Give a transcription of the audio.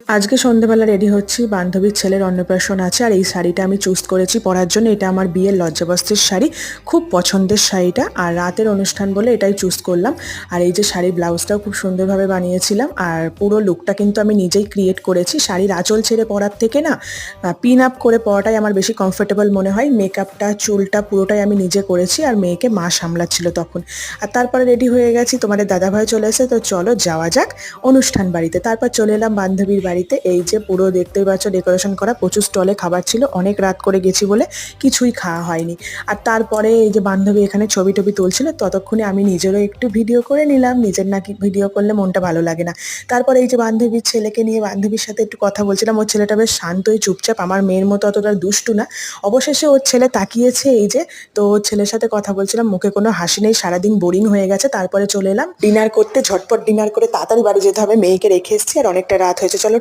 আজকে সন্ধ্যেবেলা রেডি হচ্ছি, বান্ধবীর ছেলের অন্নপ্রাশন আছে আর এই শাড়িটা আমি চুজ করেছি পরার জন্য। এটা আমার বিয়ের লজ্জাবস্ত্রের শাড়ি, খুব পছন্দের শাড়িটা, আর রাতের অনুষ্ঠান বলে এটাই চুজ করলাম। আর এই যে শাড়ির ব্লাউজটাও খুব সুন্দরভাবে বানিয়েছিলাম, আর পুরো লুকটা কিন্তু আমি নিজেই ক্রিয়েট করেছি। শাড়ির আঁচল ছেড়ে পরার থেকে না পিন আপ করে পরাটাই আমার বেশি কমফোর্টেবল মনে হয়। মেকআপটা, চুলটা পুরোটাই আমি নিজে করেছি, আর মেয়েকে মা সামলাচ্ছিল তখন। আর তারপরে রেডি হয়ে গেছি, তোমাদের দাদাভাই চলে এসে, তো চলো যাওয়া যাক অনুষ্ঠান বাড়িতে। তারপর চলে এলাম বান্ধবীর বাড়িতে। এই যে পুরো দেখতেই পাচ্ছ ডেকোরেশন করা, প্রচুর স্টলে খাবার ছিল, অনেক রাত করে গেছি বলে কিছুই খাওয়া হয়নি। আর তারপরে এই যে বান্ধবী এখানে ছবি টবি তুলছিল, ততক্ষণে আমি নিজেরও একটু ভিডিও করে নিলাম। নিজের নাকি ভিডিও করলে মনটা ভালো লাগে না। তারপরে এই যে বান্ধবীর ছেলেকে নিয়ে বান্ধবীর সাথে একটু কথা বলছিলাম। ওর ছেলেটা বেশ শান্তই চুপচাপ, আমার মেয়ের মতো অতটা দুষ্টু না। অবশেষে ওর ছেলে তাকিয়েছে, এই যে। তো ওর ছেলের সাথে কথা বলছিলাম, মুখে কোনো হাসি নেই, সারাদিন বোরিং হয়ে গেছে। তারপরে চলে এলাম ডিনার করতে, ঝটপট ডিনার করে তাড়াতাড়ি বাড়ি যেতে হবে, মেয়েকে রেখে এসেছি আর অনেকটা রাত হয়েছে। চলো